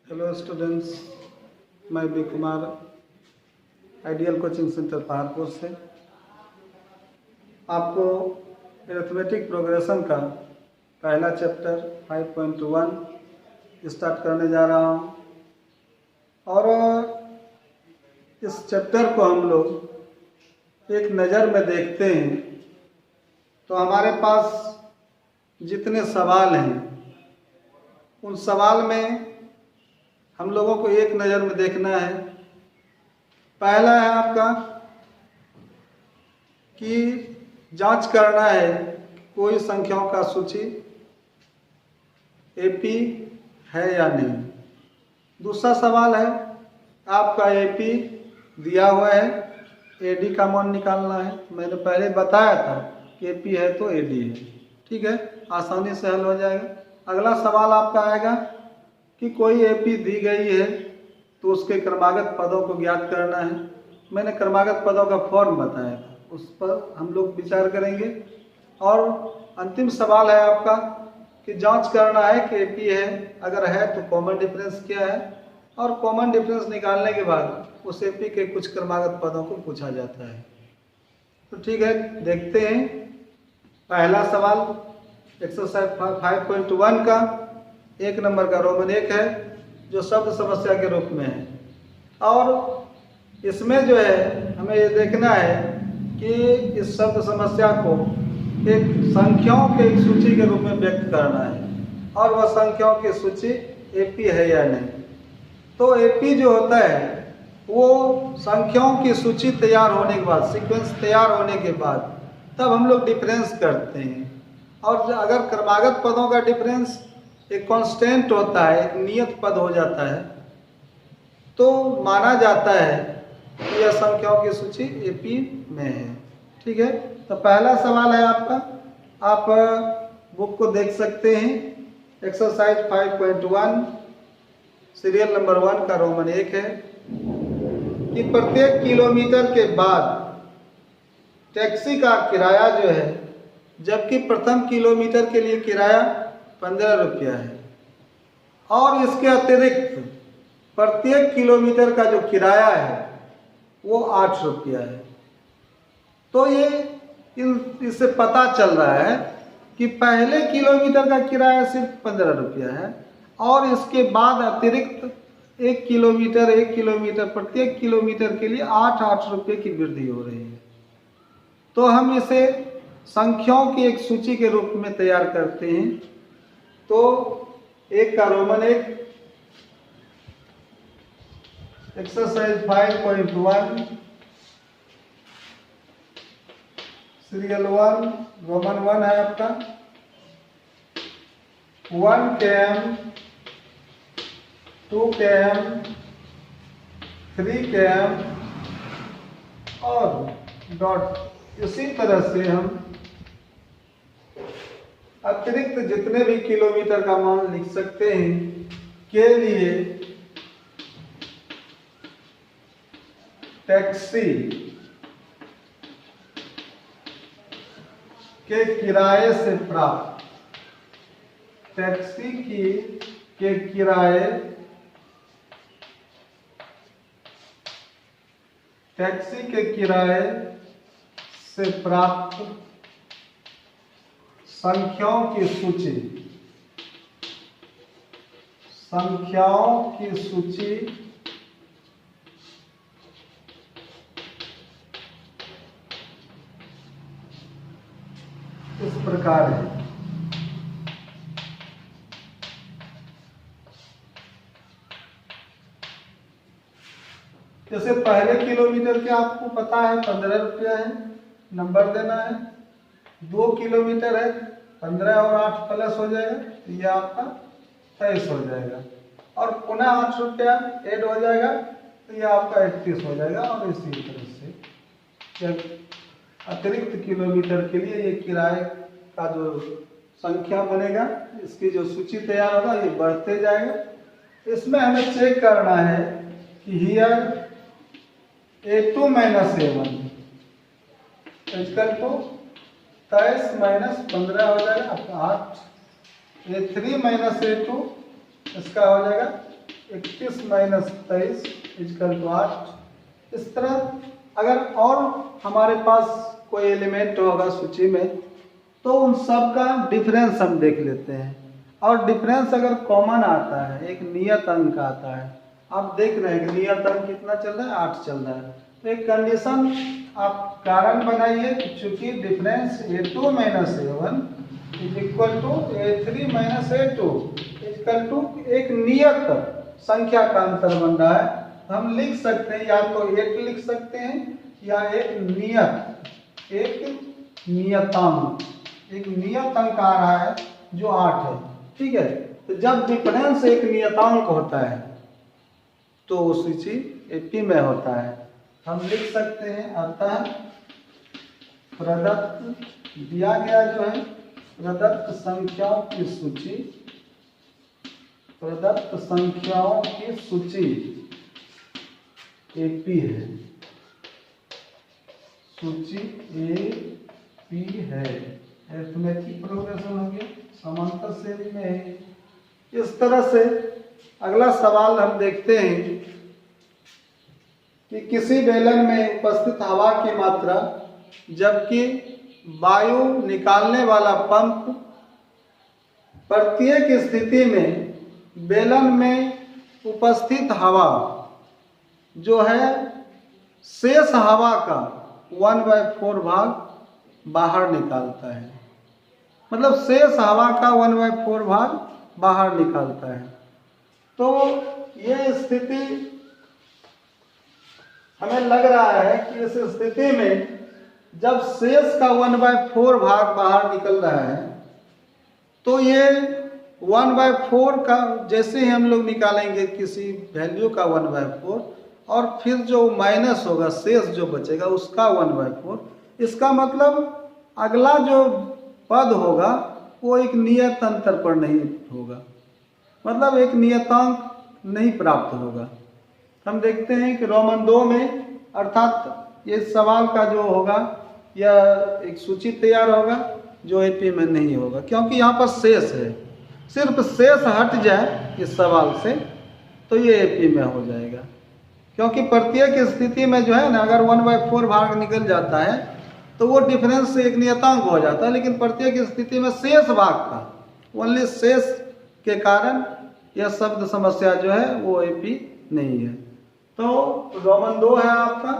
Hello students, मैं B Kumar ideal coaching centre Paharpur से आपको अरिथमेटिक प्रोग्रेशन का पहला चैप्टर 5.1 स्टार्ट करने जा रहा हूं। और इस चैप्टर को हम लोग एक नज़र में देखते हैं तो हमारे पास जितने सवाल हैं उन सवाल में हम लोगों को एक नज़र में देखना है। पहला है आपका कि जांच करना है कोई संख्याओं का सूची एपी है या नहीं। दूसरा सवाल है आपका एपी दिया हुआ है, एडी का मान निकालना है। मैंने पहले बताया था कि एपी है तो एडी है, ठीक है, आसानी से हल हो जाएगा। अगला सवाल आपका आएगा कि कोई एपी दी गई है तो उसके क्रमागत पदों को ज्ञात करना है। मैंने क्रमागत पदों का फॉर्म बताया था, उस पर हम लोग विचार करेंगे। और अंतिम सवाल है आपका कि जांच करना है कि एपी है, अगर है तो कॉमन डिफरेंस क्या है, और कॉमन डिफरेंस निकालने के बाद उस एपी के कुछ क्रमागत पदों को पूछा जाता है। तो ठीक है, देखते हैं। पहला सवाल एक्सरसाइज 5.1 का 1 नंबर का रोमन 1 है जो शब्द समस्या के रूप में है। और इसमें जो है हमें ये देखना है कि इस शब्द समस्या को एक संख्याओं के एक सूची के रूप में व्यक्त करना है, और वह संख्याओं की सूची एपी है या नहीं। तो एपी जो होता है वो संख्याओं की सूची तैयार होने के बाद, सीक्वेंस तैयार होने के बाद तब हम लोग डिफरेंस करते हैं। और अगर क्रमागत पदों का डिफरेंस एक कांस्टेंट होता है, एक नियत पद हो जाता है, तो माना जाता है कि यह संख्याओं की सूची एपी में है। ठीक है, तो पहला सवाल है आपका, आप बुक को देख सकते हैं। एक्सरसाइज 5.1 सीरियल नंबर 1 का रोमन 1 है कि प्रत्येक किलोमीटर के बाद टैक्सी का किराया जो है, जबकि प्रथम किलोमीटर के लिए किराया 15 रुपया है, और इसके अतिरिक्त प्रत्येक किलोमीटर का जो किराया है वो 8 रुपया है। तो ये इससे पता चल रहा है कि पहले किलोमीटर का किराया सिर्फ 15 रुपया है, और इसके बाद अतिरिक्त 1 किलोमीटर प्रत्येक किलोमीटर के लिए 8 रुपये की वृद्धि हो रही है। तो हम इसे संख्याओं की एक सूची के रूप में तैयार करते हैं। तो 1 का रोमन 1 एक्सरसाइज 5.1 सीरियल 1 रोमन 1 है आपका। 1 km 2 km 3 km और डॉट। इसी तरह से हम अतिरिक्त जितने भी किलोमीटर का मान लिख सकते हैं के लिए टैक्सी के किराए से प्राप्त टैक्सी के किराए से प्राप्त संख्याओं की सूची इस प्रकार है। जैसे पहले किलोमीटर के आपको पता है 15 रुपया है, नंबर देना है। 2 किलोमीटर है, 15 और 8 प्लस हो जाएगा, तो ये आपका 23 हो जाएगा, और पुनः 8 रुपया ऐड हो जाएगा, तो ये आपका 31 हो जाएगा। और इसी तरह से जब अतिरिक्त किलोमीटर के लिए ये किराए का जो संख्या बनेगा, इसकी जो सूची तैयार होगा, ये बढ़ते जाएगा। इसमें हमें चेक करना है कि here A2 minus A1 equal to 23 minus 15 हो जाएगा आपका 8। A3 माइनस A2 इसका हो जाएगा 31 माइनस 23 इक्वल टू 8। इस तरह अगर और हमारे पास कोई एलिमेंट होगा सूची में तो उन सब का डिफरेंस हम देख लेते हैं। और डिफरेंस अगर कॉमन आता है, एक नियत अंक आता है, आप देख रहे हैं कि नियत अंक कितना चल रहा है, 8 चल रहा है, तो एक कंडीशन आप कारण बनाइए कि चूंकि difference A2 minus A1 is equal to A3 minus A2 equal to एक नियत संख्या का अंतर बन रहा है। हम लिख सकते हैं या तो 8 लिख सकते हैं या एक नियत अंक आ रहा है जो 8 है। ठीक है, तो जब डिफरेंस एक नियतांक होता है तो वो सूची एपी में होता है। हम लिख सकते हैं अतः प्रदत्त दिया गया जो है प्रदत्त संख्याओं की सूची एपी है, सूची एपी है। अरिथमेटिक प्रोग्रेशन हो गया, समांतर श्रेणी में है। इस तरह से अगला सवाल हम देखते हैं कि किसी बेलन में उपस्थित हवा की मात्रा जबकि वायु निकालने वाला पंप प्रत्येक स्थिति में बेलन में उपस्थित हवा जो है शेष हवा का 1/4 भाग बाहर निकालता है। मतलब शेष हवा का 1/4 भाग बाहर निकालता है। तो ये स्थिति हमें लग रहा है कि इस स्थिति में जब शेष का 1/4 भाग बाहर निकल रहा है तो ये 1/4 का जैसे ही हम लोग निकालेंगे किसी वैल्यू का 1/4 और फिर जो माइनस होगा शेष जो बचेगा उसका 1/4, इसका मतलब अगला जो पद होगा वो एक नियत अंतर पर नहीं होगा, मतलब एक नियतांक नहीं प्राप्त होगा। हम देखते हैं कि रोमन 2 में अर्थात ये सवाल का जो होगा यह एक सूची तैयार होगा जो एपी में नहीं होगा, क्योंकि यहाँ पर शेष है। सिर्फ शेष हट जाए इस सवाल से तो ये एपी में हो जाएगा, क्योंकि प्रत्येक स्थिति में जो है ना अगर 1/4 भाग निकल जाता है तो वो डिफरेंस से एक नियतांक हो जाता है, लेकिन प्रत्येक स्थिति में शेष भाग का ओनली शेष के कारण यह शब्द समस्या जो है वो एपी नहीं है। तो रोमन 2 है आपका।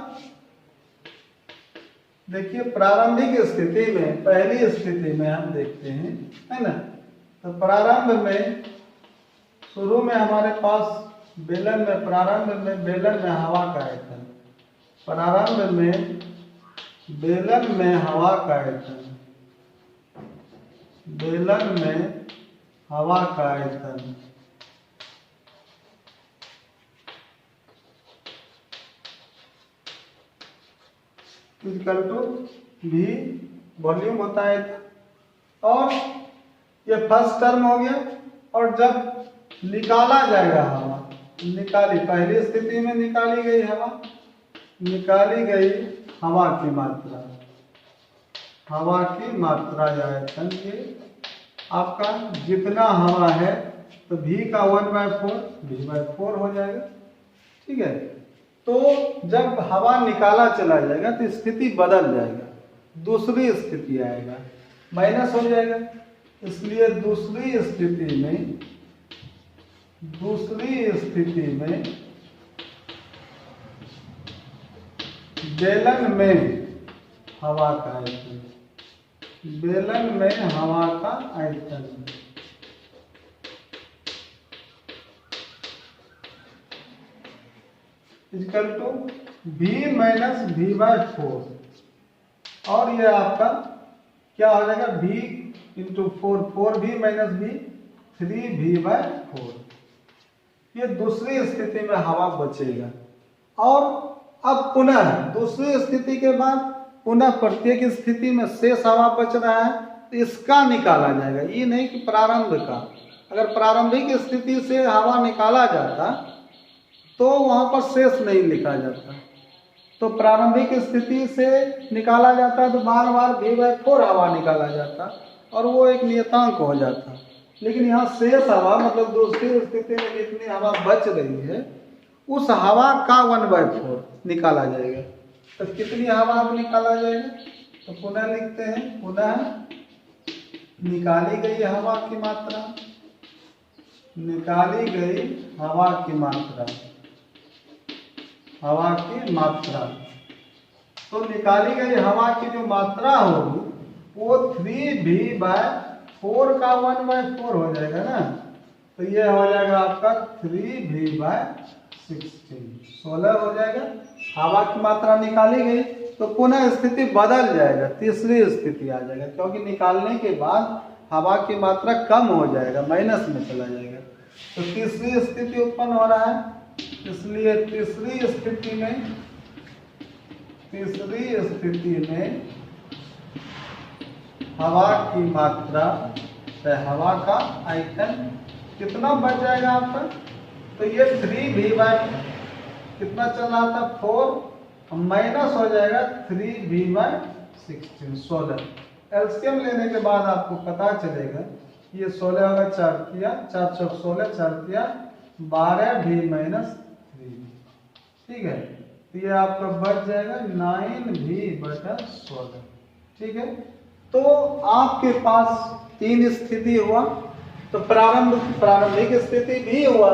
देखिए प्रारंभिक स्थिति में पहली स्थिति में हम देखते हैं है ना, तो प्रारंभ में शुरू में हमारे पास बेलन में प्रारंभ में बेलन में हवा का आयतन, प्रारंभ में बेलन में हवा का आयतन, बेलन में हवा का आयतन इक्वल टू भी वॉल्यूम होता है। और ये फर्स्ट टर्म हो गया। और जब निकाला जाएगा हवा, निकाली पहली स्थिति में निकाली गई हवा, निकाली गई हवा की मात्रा, हवा की मात्रा आयतन ये आपका जितना हवा है तो v का 1/4 v/4 हो जाएगा। ठीक है, तो जब हवा निकाला चला जाएगा तो स्थिति बदल जाएगा, दूसरी स्थिति आएगा, माइनस हो जाएगा। इसलिए दूसरी स्थिति में बेलन में हवा का आयतन, बेलन में हवा का आयतन equal to v minus v/4। और ये आपका क्या हो जाएगा v into 4, 4v minus v 3v/4। ये दूसरी स्थिति में हवा बचेगा। और अब पुनः दूसरी स्थिति के बाद पुनः प्रत्येक स्थिति में शेष हवा बच रहा है तो इसका निकाला जाएगा, ये नहीं कि प्रारंभ का। अगर प्रारंभिक स्थिति से हवा निकाला जाता तो वहां पर शेष नहीं लिखा जाता, तो प्रारंभिक स्थिति से निकाला जाता तो बार बार v/4 हवा निकाला जाता और वो एक नियतांक हो जाता। लेकिन यहाँ शेष हवा मतलब दूसरी स्थिति में जितनी हवा बच रही है उस हवा का 1/4 निकाला जाएगा। तो कितनी हवा को निकाला जाएगा? तो पुनः लिखते हैं, पुनः निकाली गई हवा की मात्रा, निकाली गई हवा की मात्रा, हवा की मात्रा। तो निकाली गई हवा की जो मात्रा होगी वो 3v/4 का 1/4 हो जाएगा ना। तो ये हो जाएगा आपका 3v/16, 16 हो जाएगा। हवा की मात्रा निकाली गई तो पुनः स्थिति बदल जाएगा, तीसरी स्थिति आ जाएगा, क्योंकि निकालने के बाद हवा की मात्रा कम हो जाएगा, माइनस में चला जाएगा। तो तीसरी स्थिति उत्पन्न हो रहा है, इसलिए तीसरी स्थिति में हवा की मात्रा, हवा का आयतन कितना बच जाएगा आपका? तो ये 3v/ कितना चल रहा था 4 माइनस हो जाएगा 3v/16, 16। एलसीएम लेने के बाद आपको पता चलेगा ये 16 होगा, 4 किया 4 चौक 16, 4 किया 12v/3, ठीक है। तो ये आपका बच जाएगा 9v/16, ठीक है। तो आपके पास 3 स्थिति हुआ, तो प्रारंभिक स्थिति भी हुआ,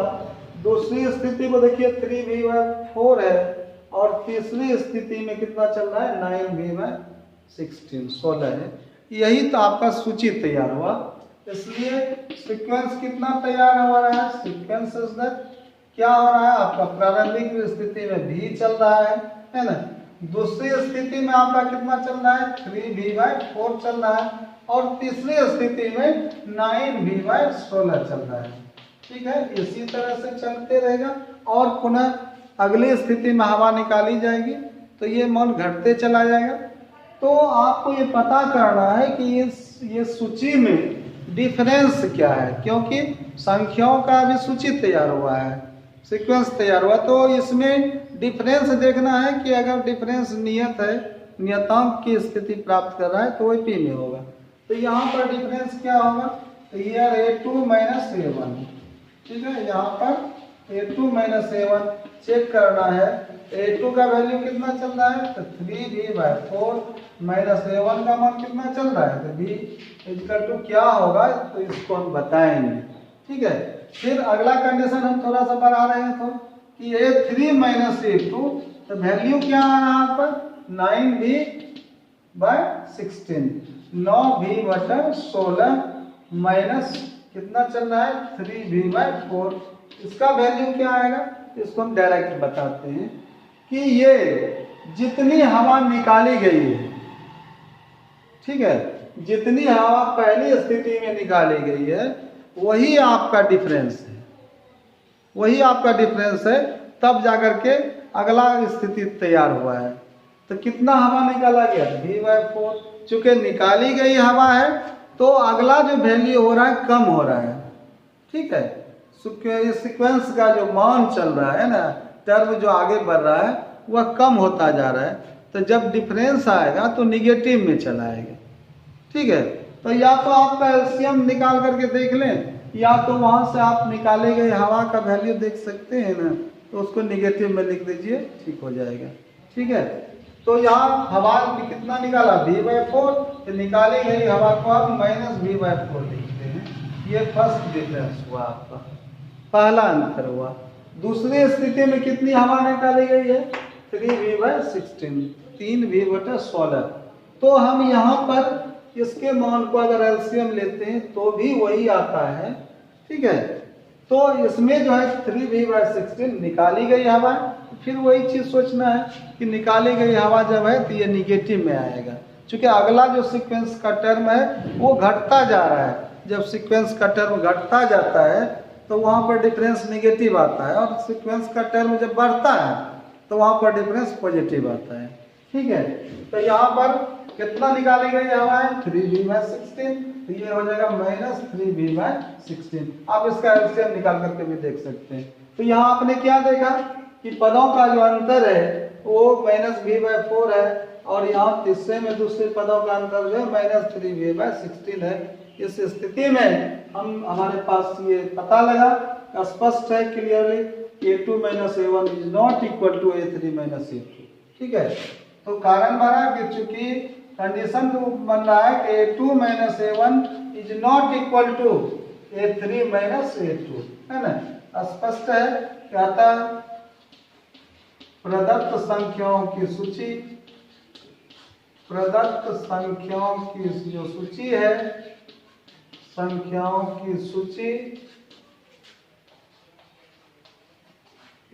दूसरी स्थिति को देखिए 3v/4 है, और तीसरी स्थिति में कितना चल रहा है 9v/16, 16 है। यही तो आपका सूची तैयार हुआ। इसलिए सीक्वेंस कितना तैयार हो रहा है? सीक्वेंस इज दैट क्या हो रहा है आपका? प्रारंभिक स्थिति में v चल रहा है ना। दूसरी स्थिति में आपका कितना चल रहा है? 3v/4 चल रहा है, और तीसरी स्थिति में 9v/16 चल रहा है, ठीक है। इसी तरह से चलते रहेगा, और पुनः अगली स्थिति में हवा निकाली जाएगी तो ये मान घटते चला जाएगा। तो आपको ये पता करना है कि ये सूची में डिफरेंस क्या है, क्योंकि संख्याओं का भी सूची तैयार हुआ है, सीक्वेंस तैयार हुआ, तो इसमें डिफरेंस देखना है कि अगर डिफरेंस नियत है, नियतांक की स्थिति प्राप्त कर रहा है तो वही पी में होगा। तो यहाँ पर डिफरेंस क्या होगा? तो ये A2 - A1, ठीक है। यहाँ पर A2 - A1 चेक करना है। A2 का वैल्यू कितना चल रहा है? तो 3v/4 माइनस A1 का मान कितना चल रहा है? तो v = क्या होगा, तो इसको हम बताएंगे, ठीक है। फिर अगला कंडीशन हम थोड़ा सा बढ़ा रहे हैं, तो कि A3 - A2, तो वैल्यू क्या आ रहा है यहाँ पर? 9v/16, 9v/16 माइनस कितना चल रहा है? 3v/4। इसका वैल्यू क्या आएगा? इसको हम डायरेक्ट बताते हैं कि ये जितनी हवा निकाली गई है, ठीक है, जितनी हवा पहली स्थिति में निकाली गई है वही आपका डिफरेंस है, वही आपका डिफरेंस है। तब जाकर के अगला स्थिति तैयार हुआ है। तो कितना हवा निकाला गया? v/4। चूंकि निकाली गई हवा है तो अगला जो वैल्यू हो रहा है कम हो रहा है, ठीक है। सीक्वेंस का जो मान चल रहा है ना, टर्म जो आगे बढ़ रहा है वह कम होता जा रहा है। तो जब डिफरेंस आएगा तो निगेटिव में चला आएगा, ठीक है। तो या तो आपका एलसीएम निकाल करके देख लें, या तो वहां से आप निकाले गए हवा का वैल्यू देख सकते हैं ना, तो उसको निगेटिव में लिख दीजिए, ठीक हो जाएगा, ठीक है। तो यहाँ हवा कितना निकाला? v/4। तो निकाली गई हवा को आप -v/4 लिखते हैं। ये फर्स्ट डिफरेंस हुआ आपका, पहला अंतर हुआ। दूसरी स्थिति में कितनी हवा निकाली गई है? 3v/16, 3v/16। तो हम यहाँ पर इसके मान को अगर एलसीएम लेते हैं तो भी वही आता है, ठीक है। तो इसमें जो है 3v/16 निकाली गई हवा, फिर वही चीज़ सोचना है कि निकाली गई हवा जब है तो ये निगेटिव में आएगा, क्योंकि अगला जो सीक्वेंस का टर्म है वो घटता जा रहा है। जब सीक्वेंस का टर्म घटता जाता है तो वहाँ पर डिफरेंस निगेटिव आता है, और सीक्वेंस का टर्म जब बढ़ता है तो वहाँ पर डिफरेंस पॉजिटिव आता है, ठीक है। तो यहाँ पर कितना निकाली गई हवा है? 3v/16। तो ये हो जाएगा -3v/16। आप इसका एलसीएम निकाल करके भी देख सकते हैं। तो यहाँ आपने क्या देखा कि पदों का जो अंतर है वो -v/4 है, और यहाँ तीसरे में दूसरे पदों का अंतर जो है -3v/16 है। इस स्थिति में हमारे पास ये पता लगा, स्पष्ट है clearly, A2 - A1 is not equal to A3 - A2। ठीक है, तो कारण बना कि चूंकि कंडीशन तो बन रहा है कि A2 - A1 is not equal to A3 - A2, है ना, स्पष्ट है। कहता प्रदत्त संख्याओं की सूची, प्रदत्त संख्याओं की जो सूची है, संख्याओं की सूची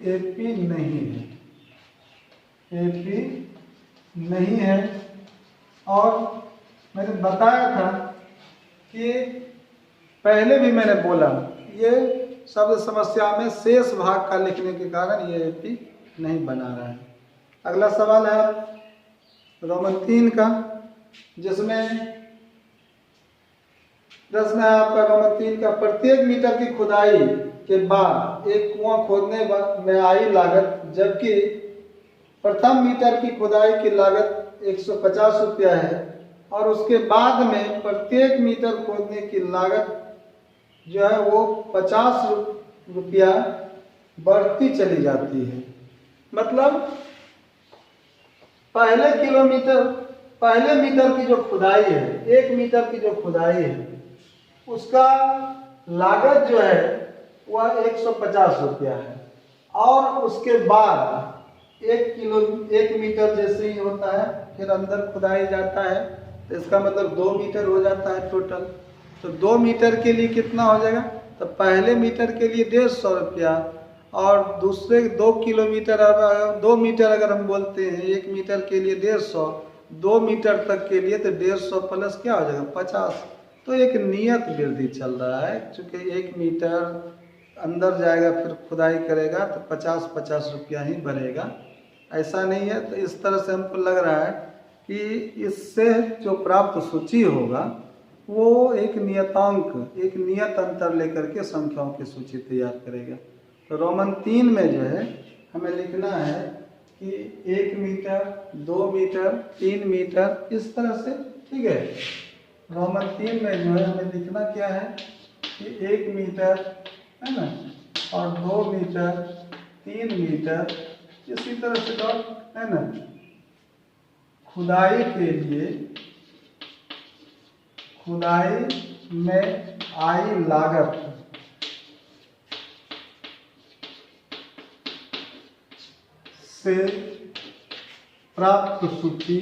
AP नहीं है, AP नहीं है। और मैंने बताया था कि पहले भी मैंने बोला ये शब्द समस्या में शेष भाग का लिखने के कारण ये AP नहीं बना रहा है। अगला सवाल है रोमन 3 का, जिसमें प्रश्न है आपका रोमन 3 का, प्रत्येक मीटर की खुदाई के बाद एक कुआं खोदने में आई लागत, जबकि प्रथम मीटर की खुदाई की लागत 150 रुपया है और उसके बाद में प्रत्येक मीटर खोदने की लागत जो है वो 50 रुपया बढ़ती चली जाती है। मतलब पहले मीटर की जो खुदाई है, 1 मीटर की जो खुदाई है, उसका लागत जो है वह 150 रुपया है और उसके बाद 1 मीटर जैसे ही होता है फिर अंदर खुदाई जाता है, तो इसका मतलब 2 मीटर हो जाता है टोटल। तो 2 मीटर के लिए कितना हो जाएगा, तो पहले मीटर के लिए 150 रुपया और दूसरे 2 किलोमीटर, 2 मीटर अगर हम बोलते हैं 1 मीटर के लिए 150, 2 मीटर तक के लिए तो 150 प्लस क्या हो जाएगा 50। तो एक नियत वृद्धि चल रहा है, चूँकि 1 मीटर अंदर जाएगा फिर खुदाई करेगा तो 50 रुपया ही बढ़ेगा, ऐसा नहीं है। तो इस तरह से हमको लग रहा है कि इससे जो प्राप्त सूची होगा वो एक नियतांक, एक नियत अंतर लेकर के संख्याओं की सूची तैयार करेगा। तो रोमन 3 में जो है हमें लिखना है कि 1 मीटर, 2 मीटर, 3 मीटर, इस तरह से। ठीक है, रोमन 3 में जो है हमें लिखना क्या है कि 1 मीटर, है ना, और 2 मीटर, 3 मीटर, इसी तरह से डॉट, है ना, खुदाई के लिए, खुदाई में आई लागत से प्राप्त सूची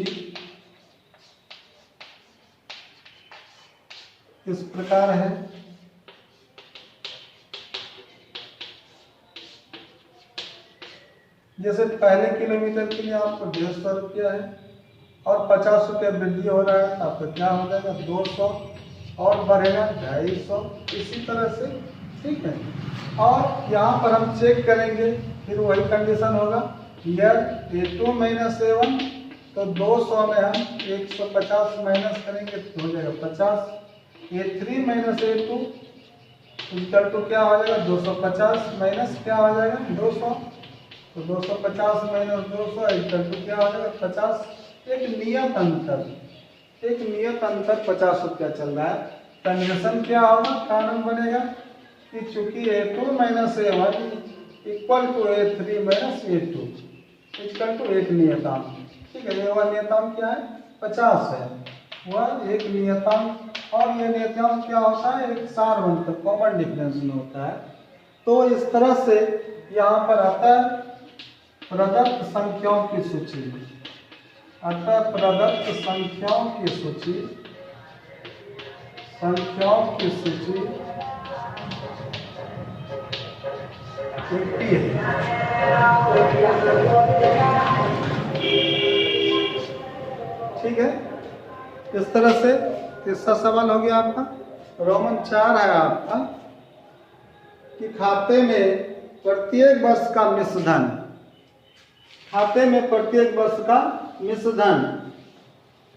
इस प्रकार है। जैसे पहले किलोमीटर के लिए आपको 150 रुपया है और 50 रुपया वृद्धि हो रहा है, आपका क्या हो जाएगा 200 और बढ़ेगा 250, इसी तरह से। ठीक है, और यहाँ पर हम चेक करेंगे, फिर वही कंडीशन होगा, यदि A2 - A1 तो 200 में हम 150 माइनस करेंगे तो हो जाएगा 50, A3 - A2 इक्वल टू क्या हो जाएगा 250 माइनस क्या हो जाएगा 200, तो 250 माइनस 200 इक्वल टू क्या हो जाएगा 50। एक नियत अंतर 50 रुपया चल रहा है। कंडीशन क्या होगा, कारण बनेगा कि चूंकि A2 - A1 equal to A3 - A2 equal to एक नियतांक। ठीक है, ये वाला नियतांक क्या है 50 है, वह एक नियतांक, और ये नियतांक क्या होता है एक सार बनता है, कॉमन डिफरेंस में होता है। तो इस तरह से यहाँ पर आता है प्रदत्त संख्याओं की सूची, अतः प्रदत्त संख्याओं की सूची, संख्याओं की सूची है। ठीक है, इस तरह से तीसरा सवाल हो गया आपका। रोमन 4 है आपका कि खाते में प्रत्येक वर्ष का मिश्रधन, खाते में प्रत्येक वर्ष का मिश्रधन,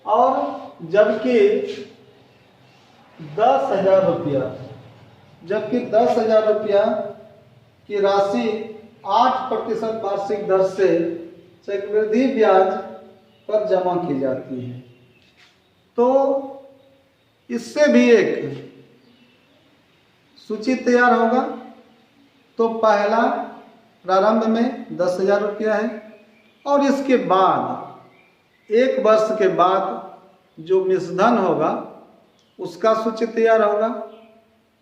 और जबकि 10,000 रुपया, जबकि 10,000 रुपया की राशि 8% वार्षिक दर से चक्रवृद्धि ब्याज पर जमा की जाती है। तो इससे भी एक सूची तैयार होगा तो पहला प्रारंभ में 10,000 रुपया है, और इसके बाद 1 वर्ष के बाद जो मिश्रधन होगा उसका सूची तैयार होगा,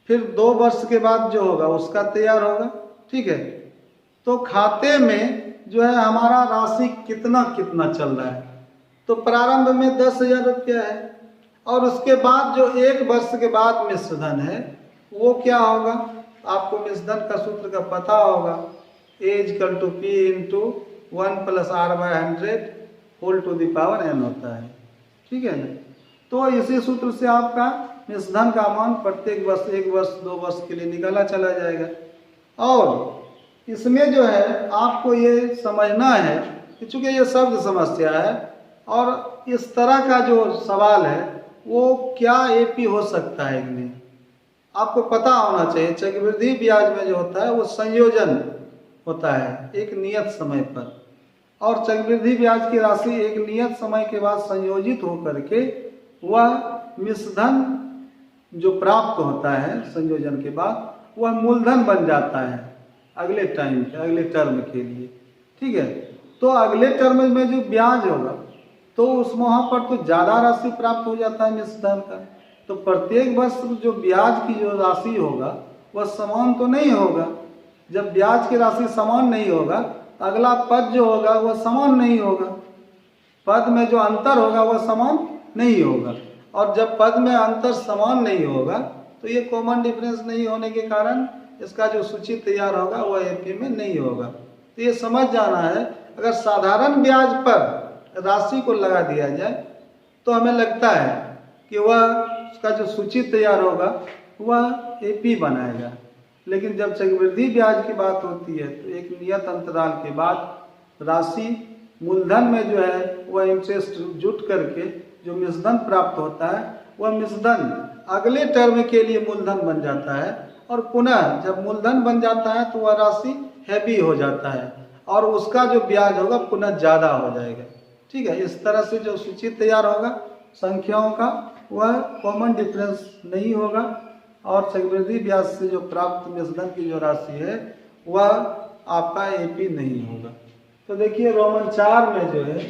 फिर 2 वर्ष के बाद जो होगा उसका तैयार होगा। ठीक है, तो खाते में जो है हमारा राशि कितना कितना चल रहा है, तो प्रारंभ में 10,000 रुपया है, और उसके बाद जो 1 वर्ष के बाद मिश्रधन है वो क्या होगा, आपको मिश्रधन का सूत्र का पता होगा, A=P into 1 + R/100 whole to the power n होता है। ठीक है ना, तो इसी सूत्र से आपका मिश्रधन का मान प्रत्येक वर्ष 1 वर्ष 2 वर्ष के लिए निकाला चला जाएगा। और इसमें जो है आपको ये समझना है कि चूंकि ये शब्द समस्या है और इस तरह का जो सवाल है वो क्या एपी हो सकता है इनमें, आपको पता होना चाहिए। चक्रवृद्धि ब्याज में जो होता है वो संयोजन होता है एक नियत समय पर, और चक्रवृद्धि ब्याज की राशि एक नियत समय के बाद संयोजित होकर के वह मिश्रधन जो प्राप्त होता है संयोजन के बाद वह मूलधन बन जाता है अगले टाइम के अगले टर्म के लिए। ठीक है, तो अगले टर्म में जो ब्याज होगा तो उस वहाँ पर तो ज़्यादा राशि प्राप्त हो जाता है मिश्रधन का, तो प्रत्येक वर्ष जो ब्याज की जो राशि होगा वह समान तो नहीं होगा। जब ब्याज की राशि समान नहीं होगा तो अगला पद जो होगा वह समान नहीं होगा, पद में जो अंतर होगा वह समान नहीं होगा, और जब पद में अंतर समान नहीं होगा तो ये कॉमन डिफरेंस नहीं होने के कारण इसका जो सूची तैयार होगा वह एपी में नहीं होगा। तो ये समझ जाना है, अगर साधारण ब्याज पर राशि को लगा दिया जाए तो हमें लगता है कि वह उसका जो सूची तैयार होगा वह एपी बनाएगा, लेकिन जब चक्रवृद्धि ब्याज की बात होती है तो एक नियत अंतराल के बाद राशि मूलधन में जो है वह इंटरेस्ट जुट करके जो मिश्रधन प्राप्त होता है वह मिश्रधन अगले टर्म के लिए मूलधन बन जाता है, और पुनः जब मूलधन बन जाता है तो वह राशि हैवी हो जाता है और उसका जो ब्याज होगा पुनः ज़्यादा हो जाएगा। ठीक है, इस तरह से जो सूची तैयार होगा संख्याओं का वह कॉमन डिफरेंस नहीं होगा, और चक्रवृद्धि ब्याज से जो प्राप्त मिश्रधन की जो राशि है वह आपका एपी नहीं होगा। तो देखिए रोमन 4 में जो है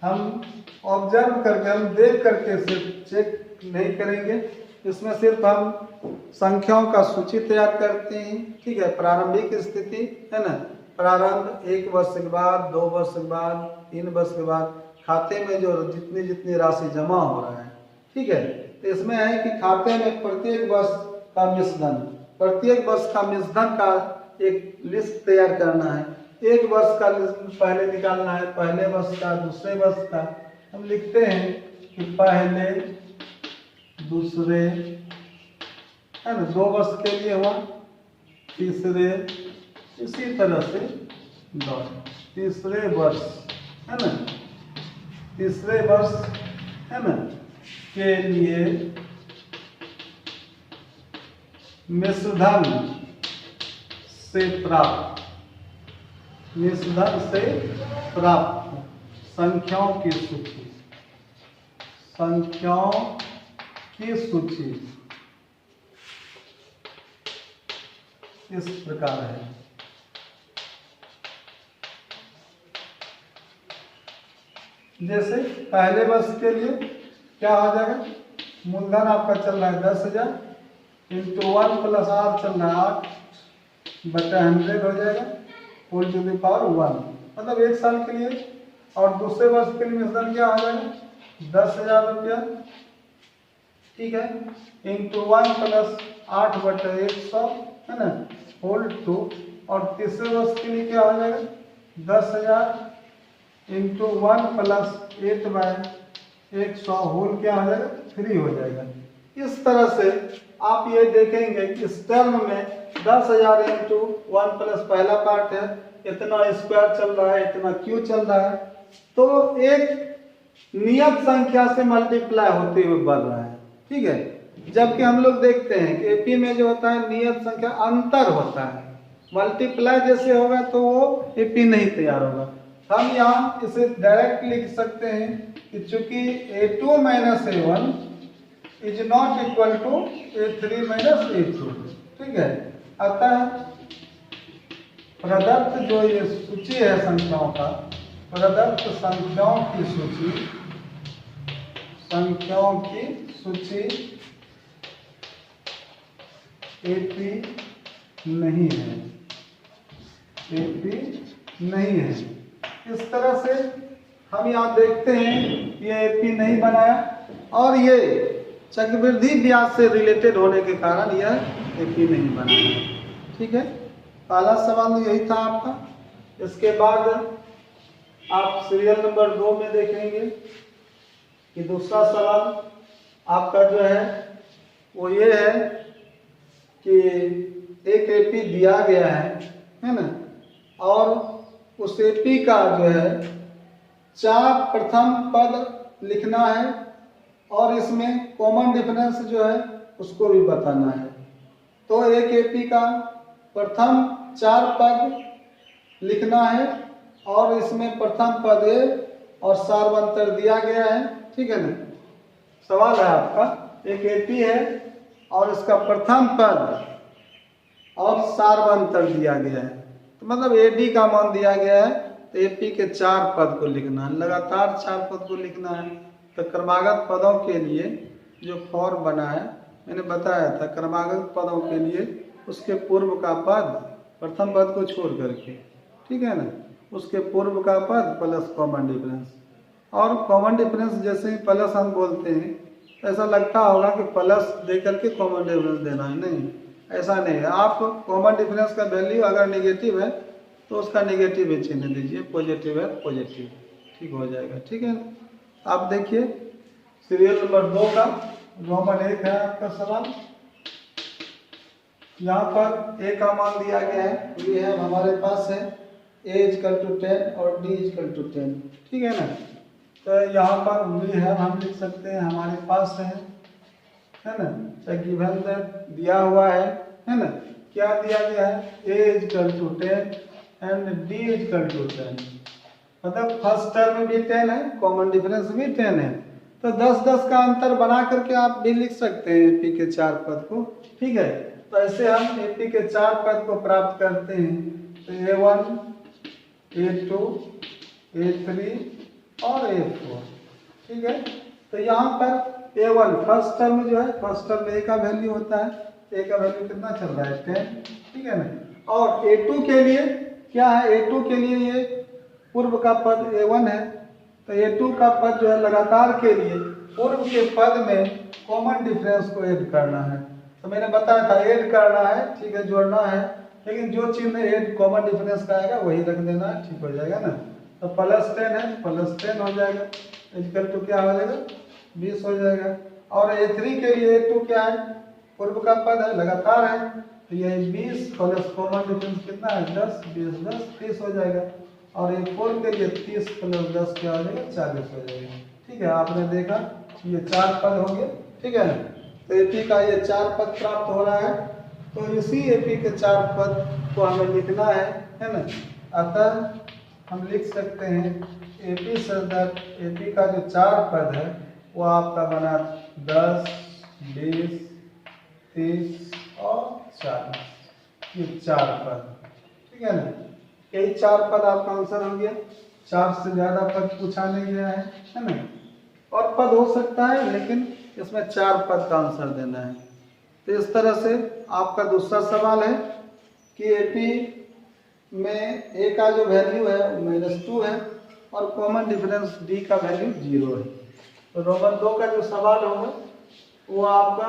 हम ऑब्जर्व करके हम देख करके सिर्फ चेक नहीं करेंगे, इसमें सिर्फ हम संख्याओं का सूची तैयार करते हैं। ठीक है, प्रारंभिक स्थिति है ना, प्रारंभ 1 वर्ष के बाद 2 वर्ष के बाद 3 वर्ष के बाद खाते में जो जितनी राशि जमा हो रहा है। ठीक है, तो इसमें है कि खाते में प्रत्येक वर्ष का मिश्रधन, प्रत्येक वर्ष का मिश्रधन का एक लिस्ट तैयार करना है। 1 वर्ष का लिस्ट पहले निकालना है, पहले वर्ष का, दूसरे वर्ष का। हम लिखते हैं कि पहले, दूसरे, है ना, 2 वर्ष के लिए हुआ, तीसरे, इसी तरह से तीसरे वर्ष, है ना, तीसरे वर्ष, है ना, के लिए मिश्रधन से प्राप्त, मिश्रधन से प्राप्त संख्याओं की सूची, संख्याओं की सूची इस प्रकार है। जैसे पहले वर्ष के लिए क्या हो जाएगा, मूलधन आपका चल रहा है 10,000 इंटू 1 + R चल रहा है 8/100 हो जाएगा होल टू द पावर 1, मतलब 1 साल के लिए। और दूसरे वर्ष के लिए मिश्रधन क्या हो जाएगा 10,000 रुपया। ठीक है, इंटू 1 + 8/100 है ना होल टू, और तीसरे वर्ष के लिए क्या हो जाएगा 10,000 इंटू 1 + 8/100 होल क्या हो जाएगा 3 हो जाएगा। इस तरह से आप ये देखेंगे कि इस टर्म में 10,000 इंटू 1 + पहला पार्ट है, इतना स्क्वायर चल रहा है, इतना क्यू चल रहा है, तो एक नियत संख्या से मल्टीप्लाई होते हुए बढ़ रहा है। ठीक है, जबकि हम लोग देखते हैं कि एपी में जो होता है नियत संख्या अंतर होता है, मल्टीप्लाई जैसे होगा तो वो एपी नहीं तैयार होगा। हम यहाँ इसे डायरेक्ट लिख सकते हैं कि चूंकि A2 - A1 is not equal to A3 minus A2। ठीक है, अतः प्रदत्त जो ये सूची है संख्याओं का, प्रदत्त संख्याओं की सूची AP नहीं है, AP नहीं है। इस तरह से हम यहाँ देखते हैं ये AP नहीं बनाया, और ये चक्रवृद्धि ब्याज से रिलेटेड होने के कारण यह AP नहीं बनाया। ठीक है, पहला सवाल यही था आपका। इसके बाद आप सीरियल नंबर 2 में देखेंगे कि दूसरा सवाल आपका जो है वो ये है कि एक AP दिया गया है ना, और उस AP का जो है 4 प्रथम पद लिखना है, और इसमें कॉमन डिफरेंस जो है उसको भी बताना है। तो एक AP का प्रथम 4 पद लिखना है, और इसमें प्रथम पद ए और सार्वंतर दिया गया है। ठीक है ना, सवाल है आपका, एक AP है और इसका प्रथम पद और सार्वंतर दिया गया है, तो मतलब AD का मान दिया गया है, तो AP के 4 पद को लिखना है, लगातार 4 पद को लिखना है। तो क्रमागत पदों के लिए जो फॉर्म बना है, मैंने बताया था, क्रमागत पदों के लिए उसके पूर्व का पद, प्रथम पद को छोड़ करके, ठीक है ना, उसके पूर्व का पद प्लस कॉमन डिफरेंस। और कॉमन डिफरेंस जैसे ही प्लस हम बोलते हैं, ऐसा लगता होगा कि प्लस दे करके कॉमन डिफरेंस देना है, नहीं, ऐसा नहीं है। आप कॉमन डिफरेंस का वैल्यू अगर नेगेटिव है तो उसका नेगेटिव ही चिन्ह दीजिए, पॉजिटिव है पॉजिटिव, ठीक हो जाएगा। ठीक है, आप देखिए सीरियल नंबर 2 का रोमन 1 है आपका सवाल। यहाँ पर A का मान दिया गया है, ये है हमारे पास है A = 10 और D = 10। ठीक है ना, तो यहाँ पर V है, हम लिख सकते हैं हमारे पास है ना, तो गिवन दिया हुआ है ना, क्या दिया गया है, A = 10 एंड D = 10, मतलब फर्स्ट टर्म में भी 10 है, कॉमन डिफरेंस भी 10 है, तो 10-10 का अंतर बना करके आप भी लिख सकते हैं AP के 4 पद को। ठीक है, तो ऐसे हम AP के 4 पद को प्राप्त करते हैं, तो A1, A2, A3 और A4। ठीक है, तो यहाँ पर A1 फर्स्ट टर्म जो है, फर्स्ट टर्म A का वैल्यू होता है, A का वैल्यू कितना चल रहा है, 10। ठीक है ना, और A2 के लिए क्या है, A2 के लिए ये पूर्व का पद A1 है, तो A2 का पद जो है लगातार के लिए पूर्व के पद में कॉमन डिफरेंस को ऐड करना है। तो मैंने बताया था ऐड करना है, ठीक है, जोड़ना है, लेकिन जो चिन्ह ऐड कॉमन डिफरेंस का आएगा वही रख देना है, ठीक हो जाएगा ना। तो +10 है, +10 हो जाएगा, इक्वल टू क्या हो जाएगा, 20 हो जाएगा। और A3 के लिए A2 क्या है, पूर्व का पद है, लगातार है, तो ये 20 प्लस कॉमन डिफरेंस कितना है, 10, 20, 10, 30 हो जाएगा। और A4 के लिए 30 प्लस 10 क्या हो जाएगा, 40 हो जाएगा। ठीक है, आपने देखा ये 4 पद हो गए। ठीक है, तो AP का ये 4 पद प्राप्त हो रहा है, तो इसी AP के 4 पद को हमें लिखना है ना। अतः हम लिख सकते हैं AP सदर, AP का जो 4 पद है वो आपका बना 10, 20, 30 और 40, ये 4 पद। ठीक है ना, यही 4 पद आपका आंसर हो गया। 4 से ज़्यादा पद पूछा नहीं गया है ना, और पद हो सकता है लेकिन इसमें 4 पद का आंसर देना है। तो इस तरह से आपका दूसरा सवाल है कि AP में A का जो वैल्यू है वो -2 है और कॉमन डिफरेंस D का वैल्यू 0 है। तो रोमन 2 का जो सवाल होगा वो आपका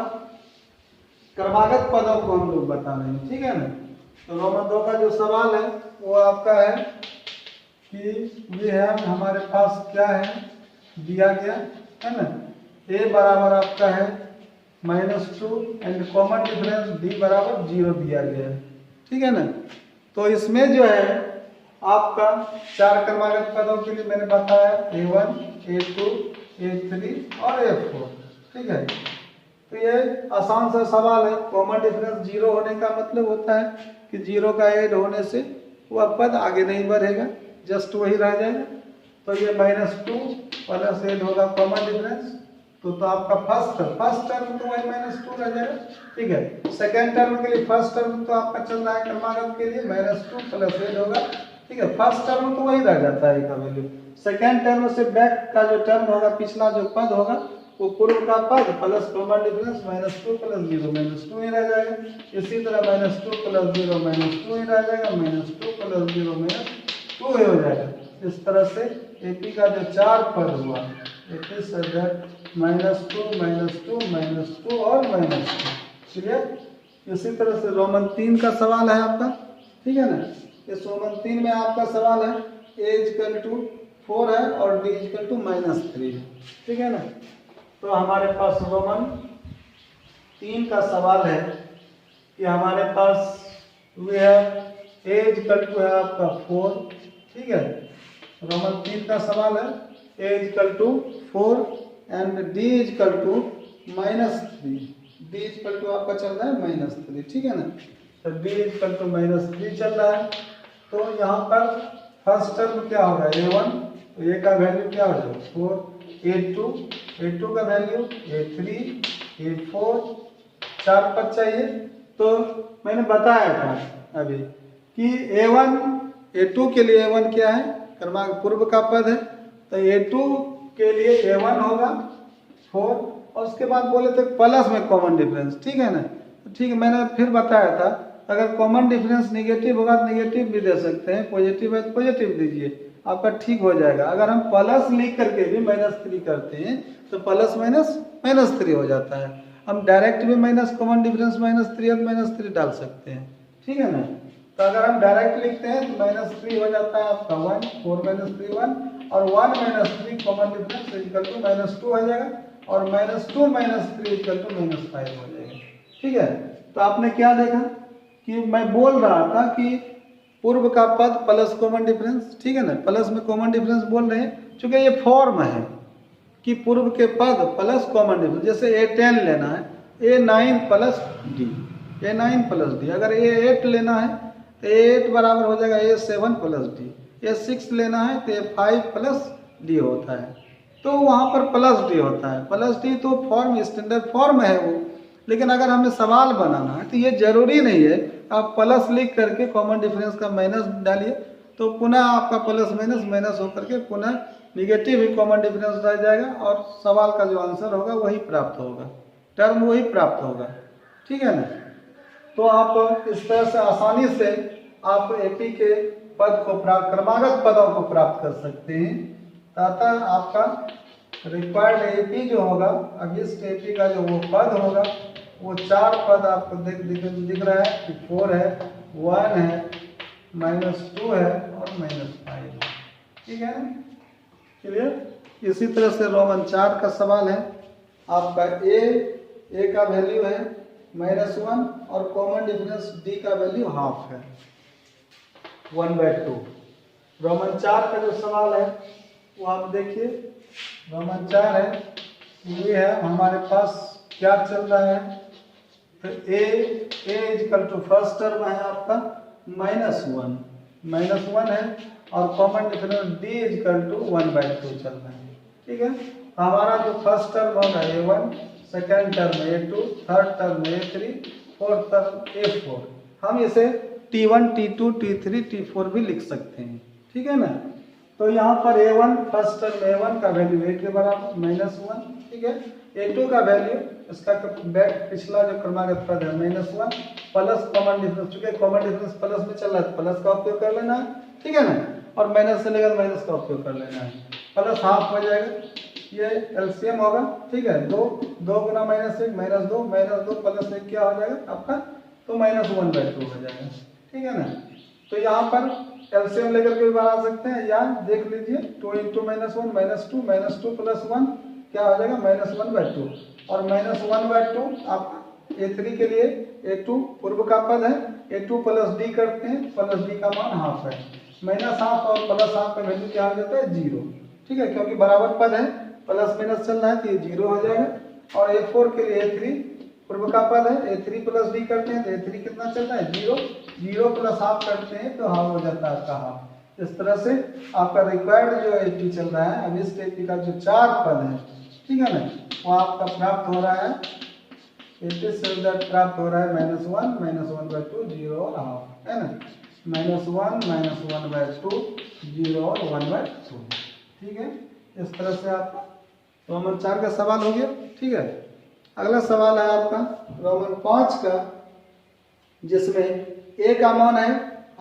क्रमागत पदों को हम लोग बता रहे हैं। ठीक है ना, तो रोमन 2 का जो सवाल है वो आपका है कि ये है हमारे पास क्या है दिया गया है ना, A बराबर आपका है -2 एंड कॉमन डिफरेंस D बराबर 0 दिया गया है। ठीक है ना, तो इसमें जो है आपका 4 क्रमागत पदों के लिए मैंने बताया A1, A2, A3 और A4। ठीक है, तो ये आसान सा सवाल है। कॉमन डिफरेंस 0 होने का मतलब होता है कि 0 का ऐड होने से वह पद आगे नहीं बढ़ेगा, जस्ट वही रह जाएगा। तो ये -2 प्लस ऐड होगा कॉमन डिफरेंस तो आपका फर्स्ट टर्म तो वही -2 रह जाएगा। ठीक है, सेकेंड टर्म के लिए फर्स्ट टर्म तो आपका चल रहा है क्रमागत के लिए -2 प्लस 8 होगा। ठीक है, फर्स्ट टर्म तो वही रह जाता है का वैल्यू। सेकेंड टर्म से बैक का जो टर्म होगा, पिछला जो पद होगा वो पूर्व का पद प्लस कॉमन डिफरेंस -2 प्लस 0 -2 ही रह जाएगा। इसी तरह -2 प्लस 0 -2 ही रह जाएगा, -2 प्लस 0 -2 ही हो जाएगा। इस तरह से एपी का जो 4 पद हुआ, एपी से दैट -2 -2 और -2। क्लियर। इसी तरह से रोमन 3 का सवाल है आपका। ठीक है ना, इस रोमन 3 में आपका सवाल है a = 4 है और d = -3 है। ठीक है ना, तो हमारे पास रोमन 3 का सवाल है कि हमारे पास वे है a = है आपका 4। ठीक है, रोमन 3 का सवाल है a = 4 एंड d = -3। d = आपका चल रहा है -3। ठीक है ना, तो d = -3 चल रहा है। तो यहाँ पर फर्स्ट टर्म क्या होगा a1, तो a का वैल्यू क्या हो जाएगा 4, a2 का वैल्यू a3, a4, 4 पद चाहिए। तो मैंने बताया था अभी कि a2 के लिए a1 क्या है, क्रमांक पूर्व का पद है, तो a2 के लिए a1 होगा 4 और उसके बाद बोले थे प्लस में कॉमन डिफरेंस। ठीक है ना, ठीक है, मैंने फिर बताया था अगर कॉमन डिफरेंस नेगेटिव होगा तो नेगेटिव भी दे सकते हैं, पॉजिटिव है तो पॉजिटिव दीजिए, आपका ठीक हो जाएगा। अगर हम प्लस लिख करके भी -3 करते हैं तो प्लस -3 हो जाता है। हम डायरेक्ट भी माइनस कॉमन डिफरेंस -3 है तो -3 डाल सकते हैं। ठीक है ना, तो अगर हम डायरेक्ट लिखते हैं तो -3 हो जाता है आपका 1, 4 -3 1 और 1 -3 कॉमन डिफरेंस -2 हो जाएगा और -2 -3 -5 हो जाएगा। ठीक है, तो आपने क्या देखा कि मैं बोल रहा था कि पूर्व का पद प्लस कॉमन डिफरेंस। ठीक है ना, प्लस में कॉमन डिफरेंस बोल रहे हैं क्योंकि ये फॉर्म है कि पूर्व के पद प्लस कॉमन डिफरेंस। जैसे a10 लेना है a9 plus d, a9 plus d। अगर a8 लेना है तो a8 बराबर हो जाएगा a7 प्लस d, a6 लेना है तो a5 प्लस d होता है। तो वहाँ पर प्लस d होता है, प्लस d तो फॉर्म स्टैंडर्ड फॉर्म है वो। लेकिन अगर हमें सवाल बनाना है तो ये जरूरी नहीं है आप प्लस लिख करके कॉमन डिफरेंस का माइनस डालिए तो पुनः आपका प्लस माइनस होकर के पुनः निगेटिव ही कॉमन डिफरेंस रह जाएगा और सवाल का जो आंसर होगा वही प्राप्त होगा, टर्म वही प्राप्त होगा। ठीक है ना, तो आप इस तरह से आसानी से आप एपी के पद को प्राप्त, क्रमागत पदों को प्राप्त कर सकते हैं। अतः आपका रिक्वायर्ड एपी जो होगा, अब इस एपी का जो वो पद होगा वो 4 पद आपको दिख रहा है कि 4 है, 1 है, -2 है और -5 है। ठीक है, क्लियर। इसी तरह से रोमन 4 का सवाल है आपका ए का वैल्यू है -1 और कॉमन डिफरेंस डी का वैल्यू हाफ है 1/2। रोमन 4 का जो सवाल है वो आप देखिए, रोमन 4 है, ये है हमारे पास क्या चल रहा है, तो a = फर्स्ट टर्म है आपका -1 है और कॉमन डिफरेंस d = 1/2 चल रहा है। ठीक है, हमारा जो फर्स्ट टर्म होगा a1, second term a2, third term a3, fourth term a4। हम इसे t1 t2 t3 t4 भी लिख सकते हैं। ठीक है ना, तो यहाँ पर a1 फर्स्ट टर्म a1 का वैल्यू a के बराबर -1। ठीक है, a2 का वैल्यू इसका बैक पिछला जो क्रमागत पद है -1 प्लस कॉमन डिफरेंस, चूंकि कॉमन डिफरेंस प्लस में चल रहा है प्लस का उपयोग कर लेना है। ठीक है ना, और माइनस से लेकर माइनस का उपयोग कर लेना है, प्लस हाफ हो जाएगा, ये एलसीएम होगा। ठीक है, 2 गुना -1 -2 प्लस 1 क्या हो जाएगा आपका, तो -1/2 हो जाएगा। ठीक है ना, तो यहाँ पर एलसीएम लेकर के भी बना सकते हैं या देख लीजिए 2 × -1 -2 प्लस 1 क्या हो जाएगा -1/2 और -1/2 आपका a3 के लिए a2 पूर्व का पद है, a2 प्लस d करते हैं, प्लस d का मान हाफ है, -हाफ और प्लस हाफ का वैल्यू क्या हो जाता है 0। ठीक है, क्योंकि बराबर पद है प्लस माइनस चल रहा है तो ये 0 हो जाएगा। और a4 के लिए a3 पूर्व का पद है, a3 प्लस d करते हैं तो a3 कितना चल रहा है 0 प्लस हाफ करते हैं तो हाफ हो जाता है आपका हाफ। इस तरह से आपका रिक्वायर्ड जो एपी चल रहा है, अब इस एपी का जो 4 पद है ठीक है ना, वो आपका प्राप्त हो रहा है, इट इज प्राप्त हो रहा है -1 -1/2 0 और हाफ, है ना, -1 -1/2 0 और 1/2। ठीक है, इस तरह से आपका रोमन 4 का सवाल हो गया। ठीक है, अगला सवाल है आपका रोमन 5 का, जिसमें ए का मान है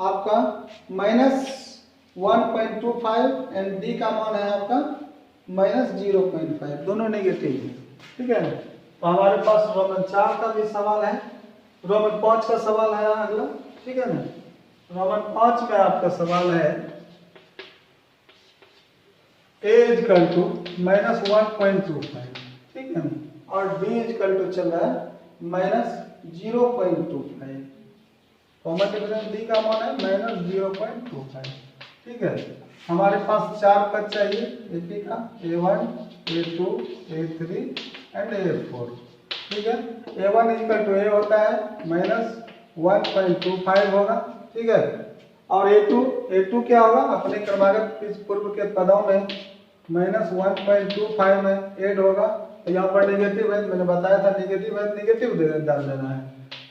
आपका -1.25 एंड डी का मान है आपका -0.5, दोनों नेगेटिव है। ठीक है, तो हमारे पास रोमन 4 का भी सवाल है, रोमन 5 का सवाल है अगला। ठीक है ना, रोमन 5 में आपका सवाल है a इक्वल टू -1.25, ठीक है ना, और d इक्वल टू चल रहा है -0.25, कॉमन डिफरेंस d का मान है -0.25। ठीक है, हमारे पास 4 पद चाहिए एपी का, a1 a2 a3 and a4। ठीक है, a1 इक्वल टू a होता है -1.25 होगा। ठीक है, और a2 क्या होगा, अपने क्रमागत पूर्व के पदों में -1.25 में ऐड होगा, तो यहाँ पर नेगेटिव है, मैंने बताया था नेगेटिव है, नेगेटिव डाल देना है,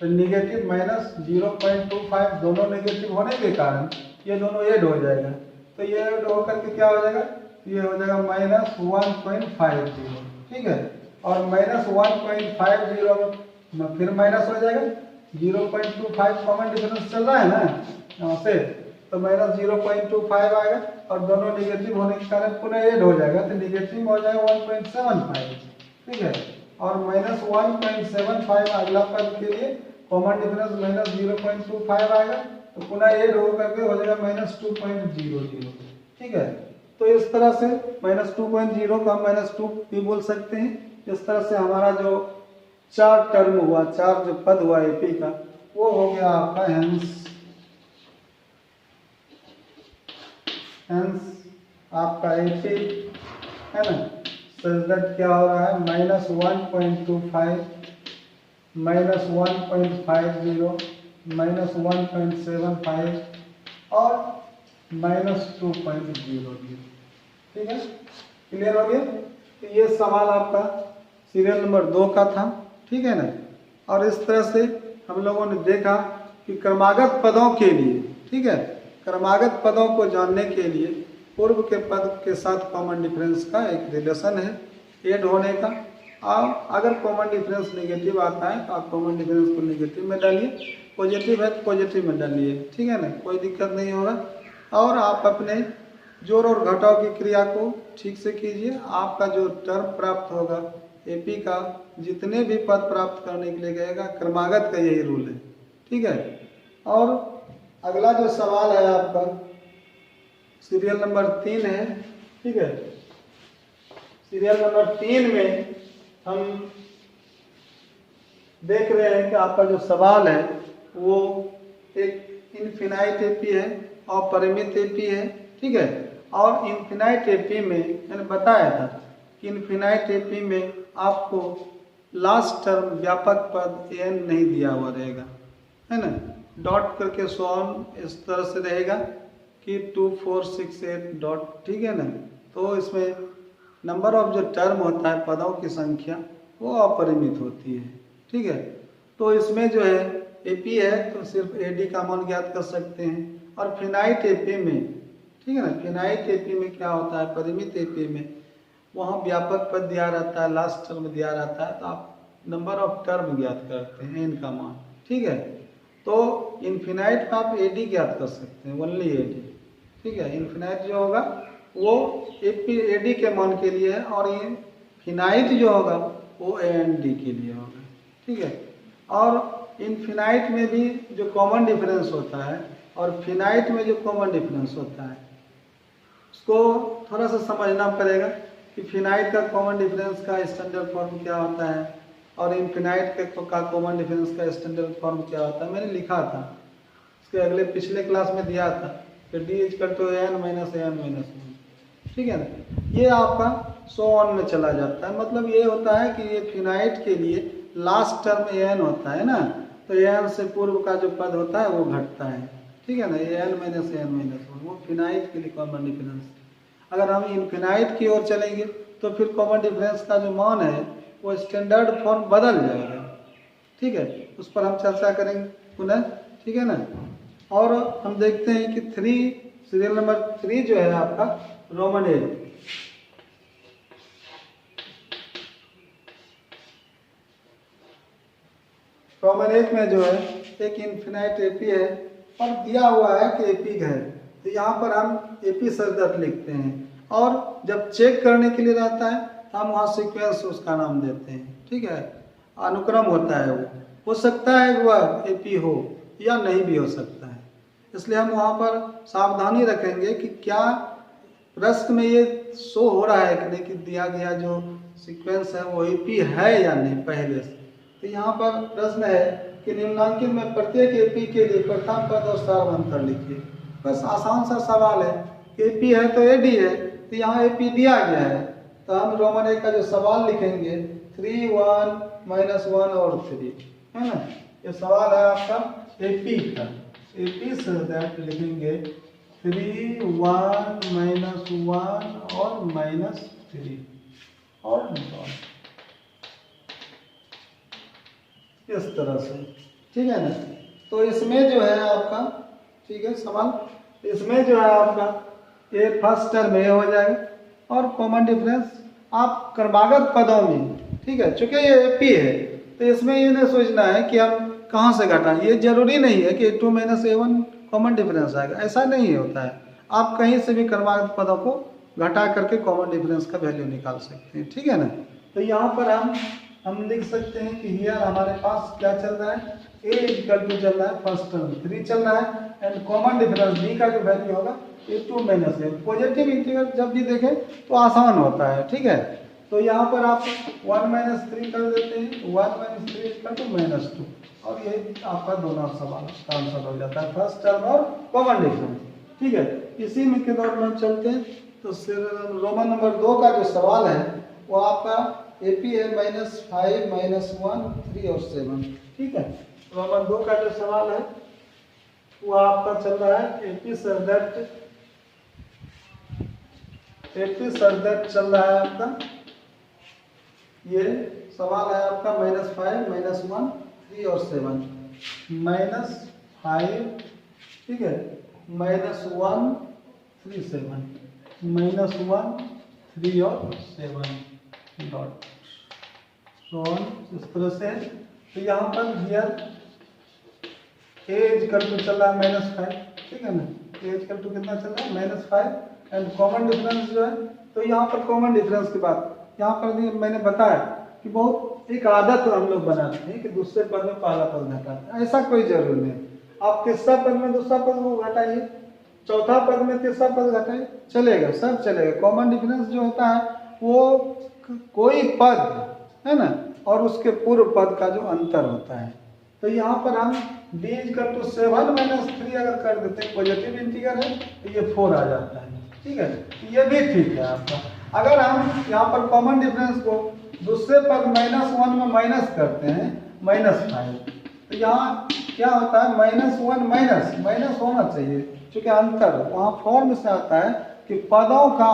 तो नेगेटिव -0.25 दोनों नेगेटिव होने के कारण ये दोनों ऐड हो जाएगा, तो ये ऐड होकर के क्या हो जाएगा, ये हो जाएगा -1.50। ठीक है, और -1.50 में फिर माइनस हो जाएगा, 0.25 कॉमन डिफरेंस चल रहा है ना यहाँ से, तो -0.25 आएगा, और दोनों नेगेटिव होने के कारण पुनः ऐड हो जाएगा, तो नेगेटिव हो जाएगा 1.75। ठीक है, और -1.75 अगला पद के लिए कॉमन डिफरेंस -0.25 आएगा, तो पुनः ऐड हो करके हो जाएगा -2.00। ठीक है, तो इस तरह से -2.0 का -2 भी बोल सकते हैं। इस तरह से हमारा जो 4 टर्म हुआ, 4 जो पद हुआ एपी का, वो हो गया आपका हेंस आपका एपी, है ना, रिजल्ट क्या हो रहा है -1.25 -1.50 -1.75 और -2.00। ठीक है, क्लियर हो गया। तो ये सवाल आपका सीरियल नंबर 2 का था। ठीक है ना, और इस तरह से हम लोगों ने देखा कि क्रमागत पदों के लिए, ठीक है, क्रमागत पदों को जानने के लिए पूर्व के पद के साथ कॉमन डिफरेंस का एक रिलेशन है ऐड होने का। और अगर कॉमन डिफरेंस नेगेटिव आता है तो आप कॉमन डिफरेंस को नेगेटिव में डालिए, पॉजिटिव है तो पॉजिटिव में डालिए। ठीक है ना, कोई दिक्कत नहीं होगा। और आप अपने जोड़ और घटाव की क्रिया को ठीक से कीजिए, आपका जो टर्म प्राप्त होगा एपी का, जितने भी पद प्राप्त करने के लिए गएगा, क्रमागत का यही रूल है। ठीक है, और अगला जो सवाल है आपका सीरियल नंबर 3 है। ठीक है, सीरियल नंबर 3 में हम देख रहे हैं कि आपका जो सवाल है वो एक इनफिनाइट एपी है, अपरिमित एपी है। ठीक है, और इनफिनाइट एपी में मैंने बताया था कि इनफिनाइट एपी में आपको लास्ट टर्म व्यापक पद एन नहीं दिया हुआ रहेगा, है ना, डॉट करके सोन इस तरह से रहेगा कि 2 4 6 8 डॉट। ठीक है ना, तो इसमें नंबर ऑफ जो टर्म होता है, पदों की संख्या, वो अपरिमित होती है। ठीक है, तो इसमें जो है एपी है तो सिर्फ एडी का मान ज्ञात कर सकते हैं। और फिनाइट एपी में, ठीक है ना, फिनाइट एपी में क्या होता है, परिमित एपी में वहाँ व्यापक पद दिया रहता है, लास्ट टर्म दिया रहता है, तो आप नंबर ऑफ टर्म ज्ञात करते हैं, एन का मान। ठीक है, तो इनफिनाइट में आप एडी ज्ञात कर सकते हैं, ओनली एडी। ठीक है, इनफिनाइट जो होगा वो एडी के मान के लिए है, और ये फिनाइट जो होगा वो एन डी के लिए होगा। ठीक है, और इनफिनाइट में भी जो कॉमन डिफरेंस होता है और फिनाइट में जो कॉमन डिफरेंस होता है, उसको थोड़ा सा समझना पड़ेगा कि फिनाइट का कॉमन डिफरेंस का स्टैंडर्ड फॉर्म क्या होता है और इनफिनाइट का कॉमन डिफरेंस का स्टैंडर्ड फॉर्म क्या होता है। मैंने लिखा था, उसके अगले पिछले क्लास में दिया था कि D equal to N minus N minus one. ठीक है ना, ये आपका सो ऑन में चला जाता है। मतलब ये होता है कि ये फिनाइट के लिए लास्ट टर्म एन होता है ना, तो एन से पूर्व का जो पद होता है वो घटता है। ठीक है ना, ये एन माइनस वन वो फिनाइट के लिए कॉमन डिफरेंस। अगर हम इनफिनाइट की ओर चलेंगे तो फिर कॉमन डिफरेंस का जो मान है वो स्टैंडर्ड फॉर्म बदल जाएगा। ठीक है, उस पर हम चर्चा करेंगे पुनः। ठीक है ना। और हम देखते हैं कि 3 सीरियल नंबर 3 जो है आपका रोमन 8। रोमन 8 में जो है एक इन्फिनाइट एपी है और दिया हुआ है कि एपी है, तो यहाँ पर हम एपी सर लिखते हैं और जब चेक करने के लिए रहता है हम वहाँ सीक्वेंस उसका नाम देते हैं। ठीक है, अनुक्रम होता है, वो हो सकता है वह एपी हो या नहीं भी हो सकता है, इसलिए हम वहाँ पर सावधानी रखेंगे कि क्या प्रश्न में ये शो हो रहा है कि नहीं कि दिया गया जो सीक्वेंस है वो एपी है या नहीं पहले से। तो यहाँ पर प्रश्न है कि निम्नांकित में प्रत्येक एपी के लिए प्रथम पद और सार्वंतर लिखिए। बस आसान सा सवाल है, एपी है तो एडी है, तो यहाँ एपी दिया गया है, तो हम रोमन 1 का जो सवाल लिखेंगे 3 1 -1 और 3 है ना। ये सवाल है आपका एपी का, एपी से दैट लिखेंगे 3 1 -1 और -3 और इस तरह से। ठीक है ना। तो इसमें जो है आपका, ठीक है सवाल, इसमें जो है आपका ये फर्स्ट टर्म ये हो जाएगा और कॉमन डिफरेंस आप क्रमागत पदों में, ठीक है, चूंकि ये एपी है तो इसमें ये नहीं सोचना है कि हम कहाँ से घटाएं। ये जरूरी नहीं है कि A2 - A1 कॉमन डिफरेंस आएगा, ऐसा नहीं होता है। आप कहीं से भी क्रमागत पदों को घटा करके कॉमन डिफरेंस का वैल्यू निकाल सकते हैं। ठीक है ना। तो यहाँ पर हम लिख सकते हैं कि हियर हमारे पास क्या चल रहा है, A = चल रहा है फर्स्ट टर्म 3 चल रहा है एंड कॉमन डिफरेंस B का जो वैल्यू होगा A2 - A। पॉजिटिव इंटीग्रल जब भी देखें तो आसान होता है। ठीक है, तो यहाँ पर आप 1 - 3 कर देते हैं, 1 - 3 = -2 और ये आपका दोनों सवाल का आंसर हो जाता है, फर्स्ट टर्म और कॉमन डिफरेंस। ठीक है, इसी में के दौर में चलते हैं। तो रोमन नंबर 2 का जो सवाल है वो आपका एपी है -5 -1 3 और 7। ठीक है, रोमन 2 का जो सवाल है वो आपका चल रहा है एपी सरदर्द चल रहा है आपका। ये सवाल है आपका -5 -1 3 और 7, -5, ठीक है, -1 3 7, -1 3 और 7 डॉट इस तरह से। तो यहाँ पर हियर A = चल रहा है -5, ठीक है ना। A = कितना चल रहा है -5 एंड कॉमन डिफरेंस जो है, तो यहाँ पर कॉमन डिफरेंस के बाद यहाँ पर मैंने बताया कि बहुत एक आदत हम लोग बनाते हैं कि दूसरे पद में पहला पद घटाते हैं, ऐसा कोई जरूरी नहीं। आप तीसरा पद में दूसरा पद को घटाइए, चौथा पद में तीसरा पद घटाइए, चलेगा, सब चलेगा। कॉमन डिफरेंस जो होता है वो कोई पद है ना और उसके पूर्व पद का जो अंतर होता है। तो यहाँ पर हम B = 7 - 3 अगर कर देते हैं, पॉजिटिव इंटीग्रल है तो ये 4 आ जाता है। ठीक है, ये भी ठीक है आपका। अगर हम यहाँ पर कॉमन डिफरेंस को दूसरे पद -1 में माइनस करते हैं -5, तो यहाँ क्या होता है -1 माइनस होना चाहिए, क्योंकि अंतर वहाँ फॉर्म से आता है कि पदों का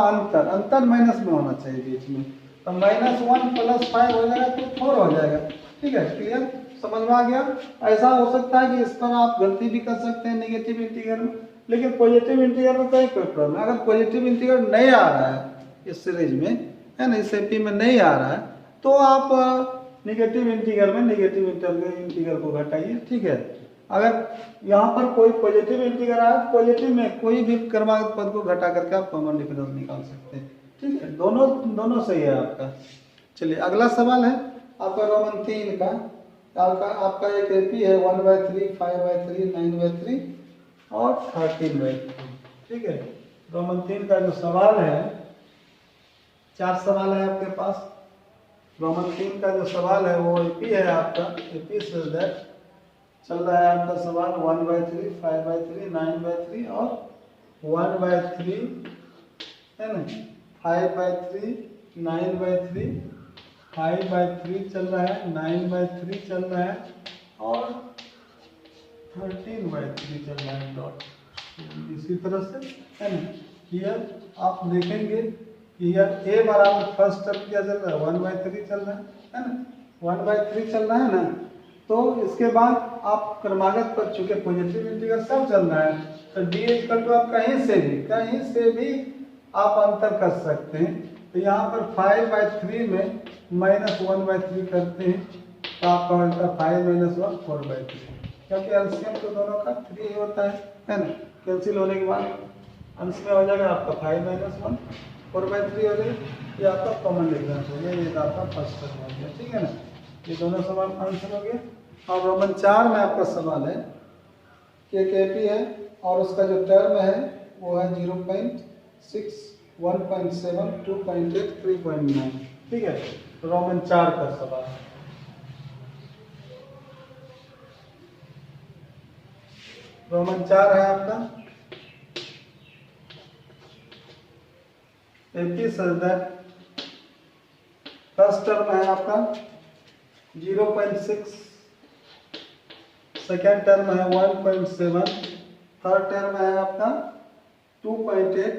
अंतर माइनस में होना चाहिए बीच में। तो -1 + 5 हो जाएगा तो 4 हो जाएगा। ठीक है, क्लियर, समझ में आ गया। ऐसा हो सकता है कि इस पर आप गलती भी कर सकते हैं नेगेटिव इंटीग्रल में, लेकिन पॉजिटिव इंटीग्रल में कोई प्रॉब्लम है। अगर पॉजिटिव इंटीग्रल नहीं आ रहा है इस सीरीज में, है ना, इस एपी में नहीं आ रहा है, तो आप नेगेटिव इंटीग्रल में नेगेटिव इंटीग्रल को घटाइए। ठीक है, अगर यहाँ पर कोई पॉजिटिव इंटीग्रल आया, पॉजिटिव में कोई भी क्रमागत पद को घटा करके आप कॉमन डिफरेंस निकाल सकते हैं। ठीक है, दोनों सही है आपका। चलिए अगला सवाल है आपका रोमन 3 का। आपका एक एपी है 1/3 5/3 9/3 और 13/3। ठीक है, रोमन 3 का जो सवाल है, 4 सवाल है आपके पास। रोमन 3 का जो सवाल है वो एपी है आपका, एपी से दैट चल रहा है आपका सवाल 1/3 5/3 9/3 और 1/3 है ना, 5/3 9/3 5/3 चल रहा है, 9/3 चल रहा है और 13/3 चल रहा है डॉट। इसी तरह से है ना, हियर आप देखेंगे ईयर ए बराबर फर्स्ट टर्म क्या चल रहा है 1/3 चल रहा है ना, 1/3 चल रहा है ना। तो इसके बाद आप क्रमागत पर चूंकि पॉजिटिव इंटीजर सब चल रहा है तो डी इक्वल टू आप कहीं से भी आप अंतर कर सकते हैं। तो यहाँ पर 5/3 में -1/3 करते हैं तो आपका बनता है 5 - 1 4/3, क्योंकि एलसीएम तो दोनों का 3 ही होता है ना। कैंसिल होने के बाद अंश में हो जाएगा आपका 5 - 1 4/3 हो जाएगा। ये आपका कॉमन डिफरेंस हो गया, ये आपका फर्स्ट टर्म हो गया, ठीक है ना। ये दोनों सवाल आंसर हो गया। और रोमन 4 में आपका सवाल है कि एक एपी है और उसका जो टर्म है वो है 0.6 1.7 2.8 3.9, ठीक है। रोमन 4 का सवाल रोमन 4 है आपका एपी सर फर्स्ट टर्म है आपका 0.6, सेकेंड टर्म है 1.7, थर्ड टर्म है आपका 2.8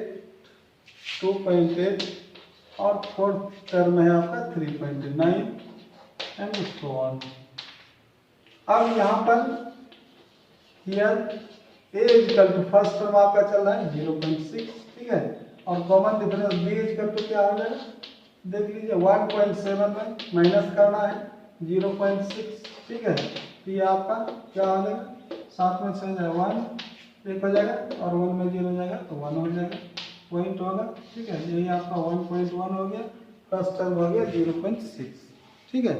और फोर्थ टर्म है आपका 3.9 एंड सो ऑन। अब यहाँ पर here A equal to first term आपका चल रहा है 0.6, ठीक है। और common difference B equal to क्या हो जाएगा देख लीजिए 1.7 में माइनस करना है 0.6, ठीक है। तो ये आपका क्या हो जाएगा 7 में 6 जाएगा 1 एक हो जाएगा और 1 में 0 हो जाएगा तो 1 हो जाएगा, पॉइंट होगा, ठीक है। यही आपका 1.1 हो गया, फर्स्ट टर्म हो गया 0.6, ठीक है।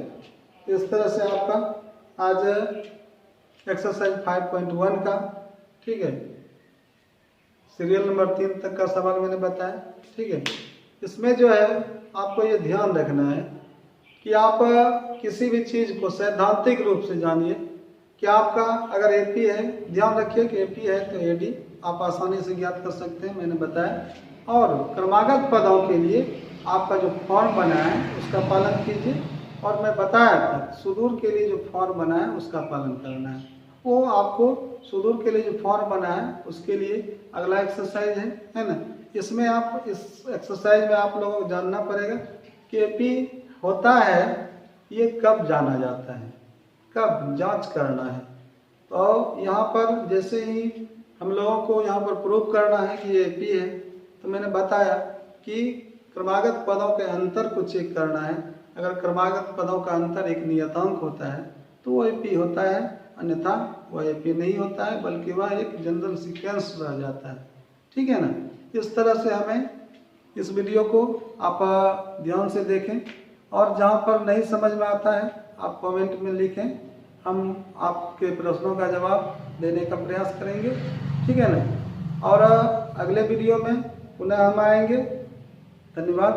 इस तरह से आपका आज एक्सरसाइज 5.1 का, ठीक है, सीरियल नंबर 3 तक का सवाल मैंने बताया, ठीक है। इसमें जो है आपको ये ध्यान रखना है कि आप किसी भी चीज़ को सैद्धांतिक रूप से जानिए कि आपका अगर एपी है, ध्यान रखिए कि एपी है तो एडी आप आसानी से ज्ञात कर सकते हैं, मैंने बताया। और क्रमागत पदों के लिए आपका जो फॉर्म बना है उसका पालन कीजिए, और मैं बताया था सुदूर के लिए जो फॉर्म बना है उसका पालन करना है। वो आपको सुदूर के लिए जो फॉर्म बना है उसके लिए अगला एक्सरसाइज है ना। इसमें आप इस एक्सरसाइज में आप लोगों को जानना पड़ेगा कि एपी होता है ये कब जाना जाता है, कब जांच करना है। तो यहाँ पर जैसे ही हम लोगों को यहाँ पर प्रूव करना है कि ये एपी है, तो मैंने बताया कि क्रमागत पदों के अंतर को चेक करना है। अगर क्रमागत पदों का अंतर एक नियतांक होता है तो वो एपी होता है, अन्यथा वह एपी नहीं होता है, बल्कि वह एक जनरल सीक्वेंस रह जाता है, ठीक है ना। इस तरह से हमें इस वीडियो को आप ध्यान से देखें, और जहाँ पर नहीं समझ में आता है आप कमेंट में लिखें, हम आपके प्रश्नों का जवाब देने का प्रयास करेंगे, ठीक है ना। और अगले वीडियो में पुनः हम आएंगे। धन्यवाद।